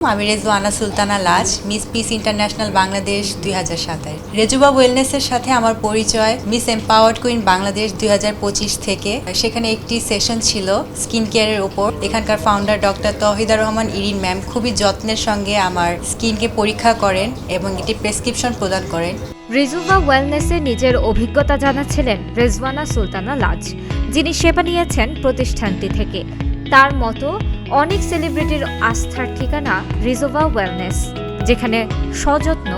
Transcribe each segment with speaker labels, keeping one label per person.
Speaker 1: আমি রেজওয়ানা সুলতানা লাজ, miss piece international Bangladesh 2027। রেজুবা ওয়েলনেসের সাথে আমার পরিচয় মিস এম্পাওয়ার্ড কুইন বাংলাদেশ 2025 থেকে। সেখানে একটি সেশন ছিল স্কিন কেয়ারের ওপর। এখানকার founder doctor Tauhida Rahman Irin ma'am খুবই যত্নের সঙ্গে আমার স্কিনকে পরীক্ষা করেন এবং একটি প্রেসক্রিপশন প্রদান করেন।
Speaker 2: রেজুবা ওয়েলনেসে নিজের অভিজ্ঞতা জানাচ্ছিলেন রেজওয়ানা সুলতানা লাজ, যিনি সেবা নিয়েছেন প্রতিষ্ঠানটি থেকে। তার মতো অনেক সেলিব্রিটির আস্থার ঠিকানা রেজুবা ওয়েলনেস, যেখানে সযত্ন,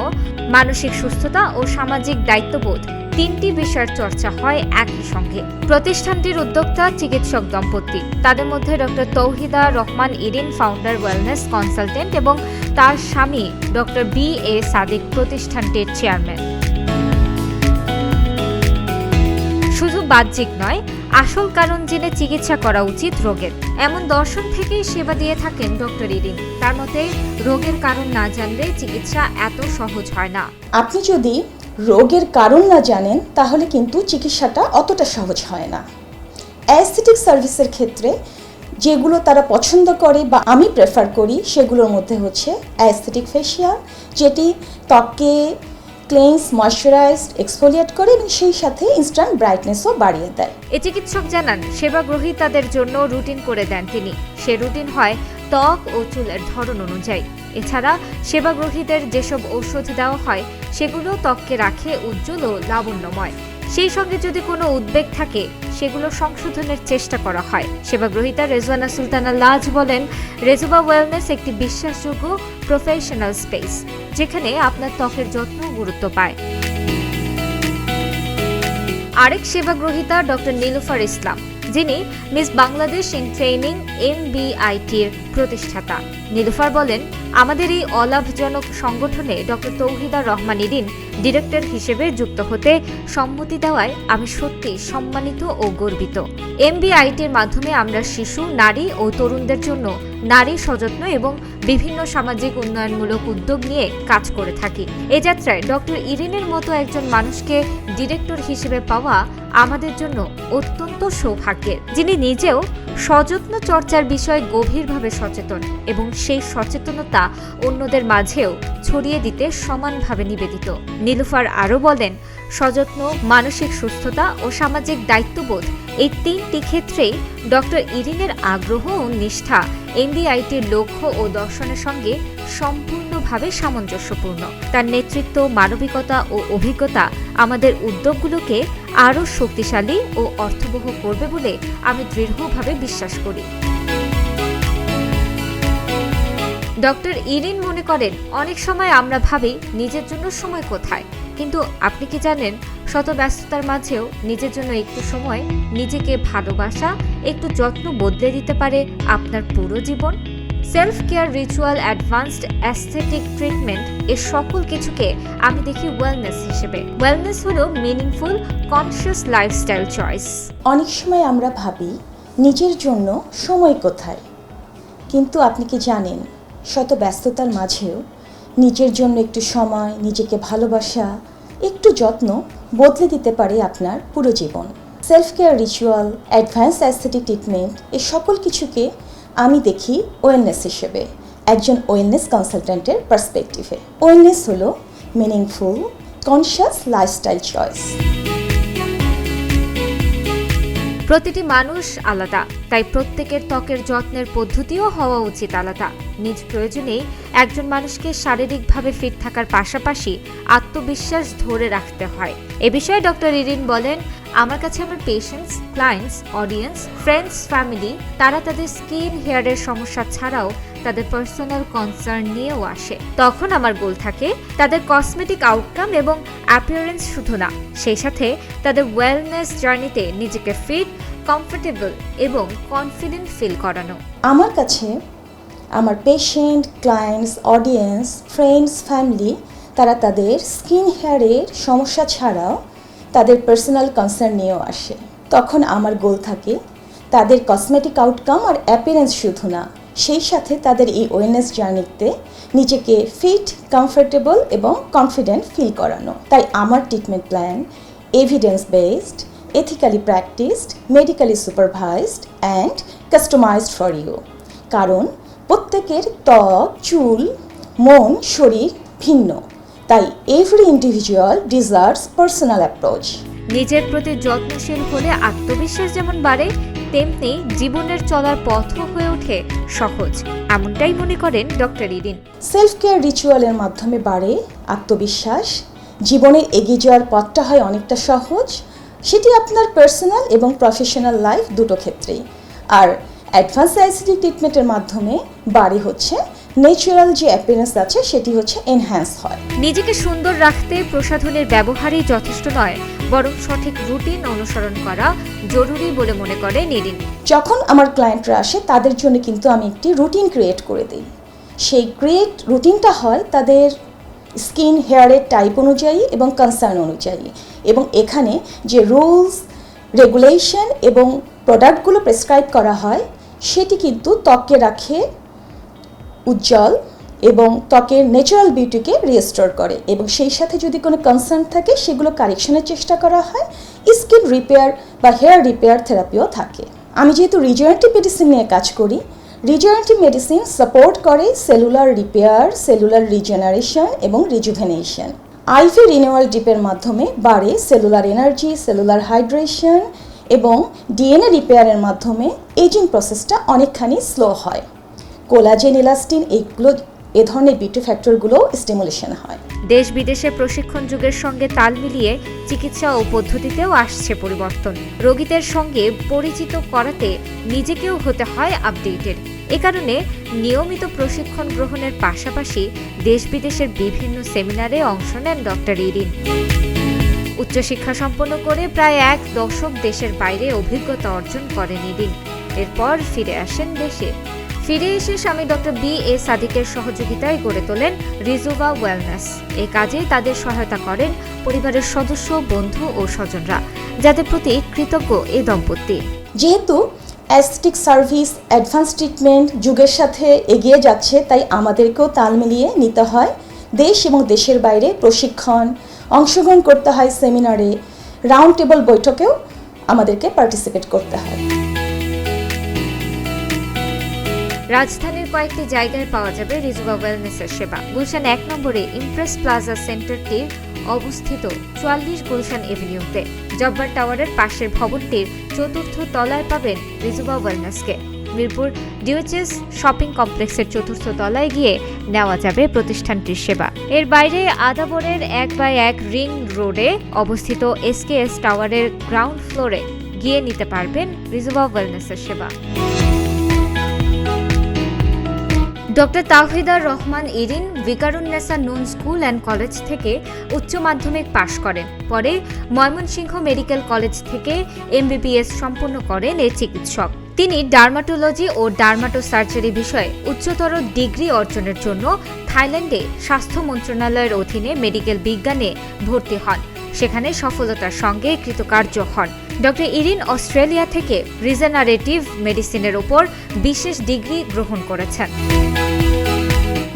Speaker 2: মানসিক সুস্থতা ও সামাজিক দায়িত্ববোধ তিনটি বিষয়ের চর্চা হয় একই সঙ্গে। প্রতিষ্ঠানটির উদ্যোক্তা চিকিৎসক দম্পতি, তাদের মধ্যে doctor Tauhida Rahman Irin founder wellness consultant এবং তার স্বামী ডক্টর বি.এ. সাদিক প্রতিষ্ঠানটির চেয়ারম্যান। শুধু বাহ্যিক নয়, আসল কারণ জেনে চিকিৎসা করা উচিত রোগের, এমন দর্শন থেকেই সেবা দিয়ে থাকেন ডক্টর ইরিন। তার মতে, রোগের কারণ না জানলে চিকিৎসা এত সহজ হয় না।
Speaker 3: আপনি যদি রোগের কারণ না জানেন তাহলে কিন্তু চিকিৎসাটা অতটা সহজ হয় না। অ্যাস্থেটিক সার্ভিসের ক্ষেত্রে যেগুলো তারা পছন্দ করে বা আমি প্রেফার করি সেগুলোর মধ্যে হচ্ছে অ্যাস্থেটিক ফেশিয়াল, যেটি ত্বককে ক্লেন্স, ময়শ্চারাইজড, এক্সফোলিয়েট করে এবং সেই সাথে ইনস্ট্যান্ট ব্রাইটনেসও বাড়িয়ে দেয়।
Speaker 2: এ চিকিৎসক জানান, সেবাগ্রহী তাদের জন্য রুটিন করে দেন তিনি। সে রুটিন হয় ত্বক ও চুলের ধরন অনুযায়ী। এছাড়া সেবাগ্রহীদের যেসব ঔষধ দেওয়া হয় সেগুলো ত্বককে রাখে উজ্জ্বল ও লাবণ্যময়। সেই সঙ্গে যদি কোনো উদ্বেগ থাকে সেগুলো সংশোধনের চেষ্টা করা হয়। সেবাগ্রহীতা রেজওয়ানা সুলতানা লাজ বলেন, রেজুবা ওয়েলনেস একটি বিশ্বাসযোগ্য প্রফেশনাল স্পেস, যেখানে আপনার ত্বকের যত্ন গুরুত্ব পায়। আরেক সেবাগ্রহীতা ডক্টর নীলুফার ইসলাম, যিনি মিস বাংলাদেশ ইন ট্রেনিং MBIT-র প্রতিষ্ঠাতা। নীলুফার বলেন, আমাদের এই অলাভজনক সংগঠনে ডক্টর তৌহিদা রহমান ইরিন ডিরেক্টর হিসেবে যুক্ত হতে সম্মতি দেওয়ায় আমি সত্যি সম্মানিত ও গর্বিত। MBIT-র মাধ্যমে আমরা শিশু, নারী ও তরুণদের জন্য নারী সযত্ন এবং বিভিন্ন সামাজিক উন্নয়নমূলক উদ্যোগ নিয়ে কাজ করে থাকি। এ যাত্রায় ডক্টর ইরিনের মতো একজন মানুষকে ডিরেক্টর হিসেবে পাওয়া আমাদের জন্য অত্যন্ত সৌভাগ্যের, যিনি নিজেও সযত্ন চর্চার বিষয়ে গভীরভাবে সচেতন এবং সেই সচেতনতা অন্যদের মাঝেও ছড়িয়ে দিতে সমানভাবে নিবেদিত। নীলুফার আরও বলেন, সযত্ন, মানসিক সুস্থতা ও সামাজিক দায়িত্ববোধ এই তিনটি ক্ষেত্রেই ডক্টর ইরিনের আগ্রহ ও নিষ্ঠা MBIT-র লক্ষ্য ও দর্শনের সঙ্গে সম্পূর্ণভাবে সামঞ্জস্যপূর্ণ। তার নেতৃত্ব, মানবিকতা ও অভিজ্ঞতা আমাদের উদ্যোগগুলোকে আরও শক্তিশালী ও অর্থবহ করবে বলে আমি দৃঢ়ভাবে বিশ্বাস করি। ডক্টর ইরিন মনে করেন, অনেক সময় আমরা ভাবি নিজের জন্য সময় কোথায়, কিন্তু আপনি কি জানেন, শত ব্যস্ততার মাঝেও নিজের জন্য একটু সময়, নিজেকে ভালোবাসা, একটু যত্ন বদলে দিতে পারে আপনার পুরো জীবন। Self care, ritual, advanced aesthetic treatment, এর সকল কিছুকে আমি দেখি ওয়েলনেস হিসেবে। ওয়েলনেস হলো মিনিংফুল, কনসিয়াস লাইফস্টাইল চয়েস।
Speaker 3: অনেক সময় আমরা ভাবি নিজের জন্য সময় কোথায়, কিন্তু আপনি কি জানেন, শত ব্যস্ততার মাঝেও নিজের জন্য একটু সময়, নিজেকে ভালোবাসা, একটু যত্ন বদলে দিতে পারে আপনার পুরো জীবন। Self care, ritual, advance aesthetic treatment, এই সকল কিছুকে আমি দেখি ওয়েলনেস হিসেবে, একজন ওয়েলনেস কনসালটেন্টের পার্সপেক্টিভে। ওয়েলনেস হলো মিনিংফুল, কনসিয়াস লাইফস্টাইল চয়েস।
Speaker 2: প্রতিটি মানুষ আলাদা, তাই প্রত্যেকের ত্বকের যত্নের পদ্ধতিও হওয়া উচিত আলাদা। নিজ প্রয়োজনেই একজন মানুষকে শারীরিকভাবে ফিট থাকার পাশাপাশি আত্মবিশ্বাস ধরে রাখতে হয়। এ বিষয়ে ডক্টর ইরিন বলেন, আমার কাছে আমার patients, clients, audience, friends, family, তারা তাদের স্কিন, হেয়ারের সমস্যা ছাড়াও তাদের পার্সোনাল কনসার্ন নিয়েও আসে। তখন আমার গোল থাকে তাদের কসমেটিক আউটকাম এবং অ্যাপিয়ারেন্স শুধু না, সেই সাথে তাদের ওয়েলনেস জার্নিতে নিজেকে ফিট, কমফোর্টেবল এবং কনফিডেন্ট ফিল করানো।
Speaker 3: আমার কাছে আমার patient, clients, audience, friends, family, তারা তাদের স্কিন, হেয়ারের সমস্যা ছাড়াও তাদের পার্সোনাল কনসার্ন নিয়েও আসে। তখন আমার গোল থাকে তাদের কসমেটিক আউটকাম আর অ্যাপিয়ারেন্স শুধু না, সেই সাথে তাদের এই ওয়েলনেস জার্নিতে নিজেকে ফিট, কমফোর্টেবল এবং কনফিডেন্ট ফিল করানো। তাই আমার treatment plan evidence based, ethically practiced, medically supervised and customized for you. কারণ প্রত্যেকের ত্বক, চুল, মন, শরীর ভিন্ন, তাই every individual deserves personal approach.
Speaker 2: নিজের প্রতি যত্নশীল হলে আত্মবিশ্বাস যেমন বাড়ে, তেমনি জীবনের চলার পথও হয়ে ওঠে সহজ, এমনটাই মনে করেন ডক্টর ইরিন।
Speaker 3: সেলফ কেয়ার রিচুয়ালের মাধ্যমে বাড়ে আত্মবিশ্বাস, জীবনের এগিয়ে যাওয়ার পথটা হয় অনেকটা সহজ, সেটি আপনার পার্সোনাল এবং প্রফেশনাল লাইফ দুটো ক্ষেত্রেই। আর অ্যাডভান্স অ্যাসিডিক ট্রিটমেন্টের মাধ্যমে বাড়ে হচ্ছে ন্যাচারাল যে অ্যাপিয়ারেন্স আছে সেটি হচ্ছে এনহ্যান্স হয়।
Speaker 2: নিজেকে সুন্দর রাখতে প্রসাধনের ব্যবহারই যথেষ্ট নয়, বরং সঠিক রুটিন অনুসরণ করা জরুরি বলে মনে করেন ইরিন।
Speaker 3: যখন আমার ক্লায়েন্টরা আসে তাদের জন্য কিন্তু আমি একটি রুটিন ক্রিয়েট করে দিই। সেই রুটিনটা হয় তাদের স্কিন হেয়ারের টাইপ অনুযায়ী এবং কনসার্ন অনুযায়ী, এবং এখানে যে রুলস, রেগুলেশন এবং প্রোডাক্টগুলো প্রেসক্রাইব করা হয় সেটি কিন্তু ত্বককে রাখে উজ্জ্বল এবং ত্বকের ন্যাচারাল বিউটিকে রিস্টোর করে, এবং সেই সাথে যদি কোনো কনসার্ন থাকে সেগুলো কারেকশনের চেষ্টা করা হয়। স্কিন রিপেয়ার বা হেয়ার রিপেয়ার থেরাপিও থাকে। আমি যেহেতু রিজেনারেটিভ মেডিসিন নিয়ে কাজ করি, রিজেনারেটিভ মেডিসিন সাপোর্ট করে সেলুলার রিপেয়ার, সেলুলার রিজেনারেশন এবং রিজুভেনেশন। আইভি রিনিউয়াল ডিপের মাধ্যমে বাড়ে সেলুলার এনার্জি, সেলুলার হাইড্রেশন, এবং ডিএনএ রিপেয়ারের মাধ্যমে এজিং প্রসেসটা অনেকখানি স্লো হয়। কোলাজেন, ইলাস্টিন এ ধরনের বিউটি ফ্যাক্টরগুলো স্টিমুলেশন হয়।
Speaker 2: দেশ বিদেশে প্রশিক্ষণ যুগের সঙ্গে তাল মিলিয়ে চিকিৎসা ও পদ্ধতিতেও আসছে পরিবর্তন। রোগীদের সঙ্গে পরিচিত করাতে নিজেকেও হতে হয় আপডেটেড। এ কারণে নিয়মিত প্রশিক্ষণ গ্রহণের পাশাপাশি দেশ বিদেশের বিভিন্ন সেমিনারে অংশ নেন ডক্টর ইরিন। উচ্চশিক্ষা সম্পন্ন করে প্রায় 1 দশক দেশের বাইরে অভিজ্ঞতা অর্জন করেন ইরিন। এরপর ফিরে আসেন দেশে। ফিরে এসে স্বামী ডক্টর বি.এ. সাদিকের সহযোগিতায় গড়ে তোলেন রিজুভা ওয়েলনেস। এই কাজে তাদের সহায়তা করেন পরিবারের সদস্য, বন্ধু ও স্বজনরা, যাদের প্রতি কৃতজ্ঞ এই দম্পতি।
Speaker 3: যেহেতু অ্যাস্থেটিক সার্ভিস, অ্যাডভান্স ট্রিটমেন্ট যুগের সাথে এগিয়ে যাচ্ছে, তাই আমাদেরকেও তাল মিলিয়ে নিতে হয়। দেশ এবং দেশের বাইরে প্রশিক্ষণ, অংশগ্রহণ করতে হয় সেমিনারে, রাউন্ড টেবল বৈঠকেও আমাদেরকে পার্টিসিপেট করতে হয়।
Speaker 2: রাজধানীর কয়েকটি জায়গায় পাওয়া যাবে রিজুভা ওয়েলনেসের সেবা। গুলশান 1 নম্বরে ইমপ্রেস প্লাজা সেন্টারটির অবস্থিত 44 গুলশান এভিনিউতে। জব্বার টাওয়ারের পাশের ভবনটির 4র্থ তলায় পাবেন রিজুভা ওয়েলনেসকে। মিরপুর ডিওএইচএস শপিং কমপ্লেক্সের 4র্থ তলায় গিয়ে নেওয়া যাবে প্রতিষ্ঠানটির সেবা। এর বাইরে আদাবরের 1/1 রিং রোডে অবস্থিত এসকেএস টাওয়ারের গ্রাউন্ড ফ্লোরে গিয়ে নিতে পারবেন রিজুভা ওয়েলনেসের সেবা। ডক্টর তাওহিদার রহমান ইরিন ভিকারুন্নেসা নুন স্কুল অ্যান্ড কলেজ থেকে উচ্চ মাধ্যমিক পাশ করেন। পরে ময়মনসিংহ মেডিকেল কলেজ থেকে এমবিবিএস সম্পন্ন করেন এই চিকিৎসক। তিনি ডার্মাটোলজি ও ডার্মাটোসার্জারি বিষয়ে উচ্চতর ডিগ্রি অর্জনের জন্য থাইল্যান্ডে স্বাস্থ্য মন্ত্রণালয়ের অধীনে মেডিকেল বিজ্ঞানে ভর্তি হন। সেখানে সফলতার সঙ্গে কৃতকার্য হন। ডক্টর ইরিন অস্ট্রেলিয়া থেকে রিজেনারেটিভ মেডিসিনের উপর বিশেষ ডিগ্রি গ্রহণ করেছেন।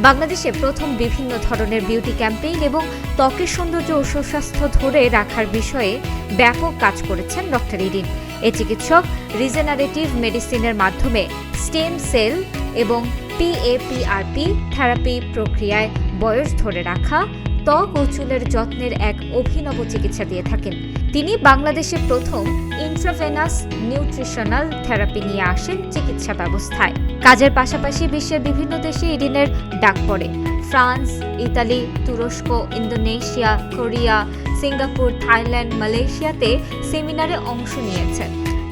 Speaker 2: বাংলাদেশে প্রথম বিভিন্ন ধরনের বিউটি ক্যাম্পেইন এবং ত্বকের সৌন্দর্য ও সুস্বাস্থ্য ধরে রাখার বিষয়ে ব্যাপক কাজ করেছেন ডক্টর ইরিন। এই চিকিৎসক রিজেনারেটিভ মেডিসিনের মাধ্যমে স্টেম সেল এবং PAPRP থেরাপি প্রক্রিয়ায় বয়স ধরে রাখা, ত্বক ও চুলের যত্নের এক অভিনব চিকিৎসা দিয়ে থাকেন। তিনি বাংলাদেশে প্রথম ইন্ট্রাভেনাস নিউট্রিশনাল থেরাপি নিয়ে আসেন চিকিৎসা ব্যবস্থায়। কাজের পাশাপাশি বিশ্বের বিভিন্ন দেশে ইরিনের ডাক পড়ে। ফ্রান্স, ইতালি, তুরস্ক, ইন্দোনেশিয়া, কোরিয়া, সিঙ্গাপুর, থাইল্যান্ড, মালয়েশিয়াতে সেমিনারে অংশ নিয়েছেন।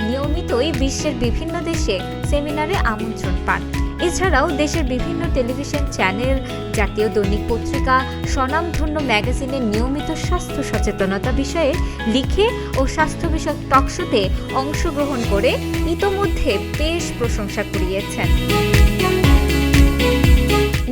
Speaker 2: নিয়মিতই বিশ্বের বিভিন্ন দেশে সেমিনারে আমন্ত্রণ পান। এছাড়াও দেশের বিভিন্ন টেলিভিশন চ্যানেল, জাতীয় দৈনিক পত্রিকা, স্বনামধন্য ম্যাগাজিনে নিয়মিত স্বাস্থ্য সচেতনতা বিষয়ে লিখে ও স্বাস্থ্য বিষয়ক টকশোতে অংশগ্রহণ করে ইতোমধ্যে বেশ প্রশংসা কুড়িয়েছেন।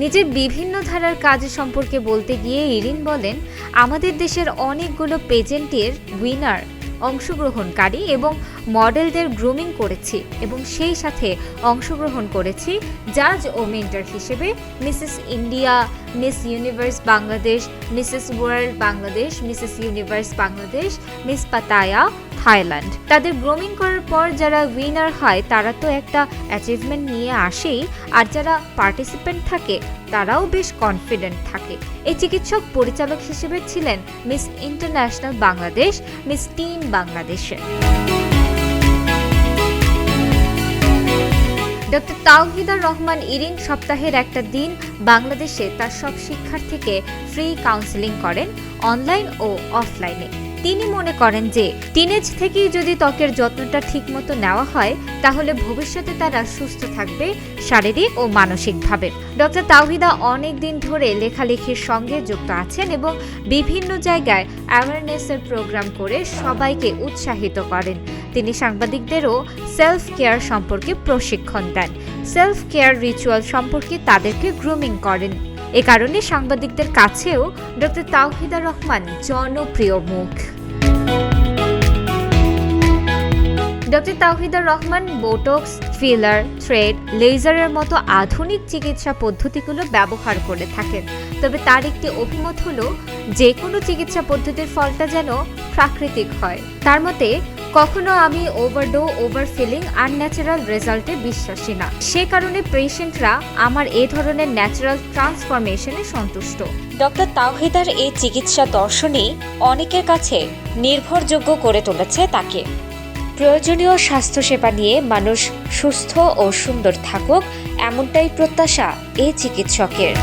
Speaker 2: নিজের বিভিন্ন ধারার কাজ সম্পর্কে বলতে গিয়ে ইরিন বলেন, আমাদের দেশের অনেকগুলো পেজেন্টের উইনার, অংশগ্রহণকারী এবং মডেলদের গ্রুমিং করেছি এবং সেই সাথে অংশগ্রহণ করেছি জাজ ও মেন্টর হিসেবে Mrs India, miss universe Bangladesh, Mrs world Bangladesh, Mrs universe Bangladesh, miss Pattaya Thailand. তাদের গ্রুমিং করার পর যারা উইনার হয় তারা তো একটা অ্যাচিভমেন্ট নিয়ে আসেই, আর যারা পার্টিসিপেন্ট থাকে তারাও বেশ কনফিডেন্ট থাকে। এই চিকিৎসক পরিচালক হিসেবে ছিলেন miss international Bangladesh, miss tin বাংলাদেশে। ডক্টর তাওহিদা রহমান ইরিন সপ্তাহের একটা দিন বাংলাদেশে তার সব শিক্ষার্থীকে ফ্রি কাউন্সেলিং করেন, অনলাইন ও অফলাইনে। তিনি মনে করেন যে টিনেজ থেকেই যদি ত্বকের যত্নটা ঠিকমতো নেওয়া হয় তাহলে ভবিষ্যতে তারা সুস্থ থাকবে শারীরিক ও মানসিকভাবে। ডক্টর তাওহিদা অনেক দিন ধরে লেখালেখির সঙ্গে যুক্ত আছেন এবং বিভিন্ন জায়গায় অ্যাওয়ারনেসের প্রোগ্রাম করে সবাইকে উৎসাহিত করেন। তিনি সাংবাদিকদেরও সেলফ কেয়ার সম্পর্কে প্রশিক্ষণ দেন, সেলফ কেয়ার রিচুয়াল সম্পর্কে তাদেরকে গ্রুমিং করেন। এ কারণে সাংবাদিকদের কাছেও ডক্টর তাওহিদা রহমান জনপ্রিয় মুখ। Doctor Tawhida Rahman botox, filler, thread, লেজারের মতো আধুনিক চিকিৎসা পদ্ধতিগুলো ব্যবহার করে থাকেন। তবে তার একটি অভিমত হলো যে কোনো চিকিৎসা পদ্ধতির ফলটা যেন প্রাকৃতিক হয়। তার মতে, কখনো আমি ওভারডো, ওভারফিলিং, আনন্যাচারাল রেজাল্টে বিশ্বাসী না। সে কারণে পেশেন্টরা আমার এই ধরনের ন্যাচারাল ট্রান্সফরমেশনে সন্তুষ্ট।
Speaker 4: ডক্টর তাওহিদার এই চিকিৎসা দর্শনই অনেকের কাছে নির্ভরযোগ্য করে তুলেছে তাকে। প্রয়োজনীয় স্বাস্থ্যসেবা নিয়ে মানুষ সুস্থ ও সুন্দর থাকুক, এমনটাই প্রত্যাশা এই চিকিৎসকের।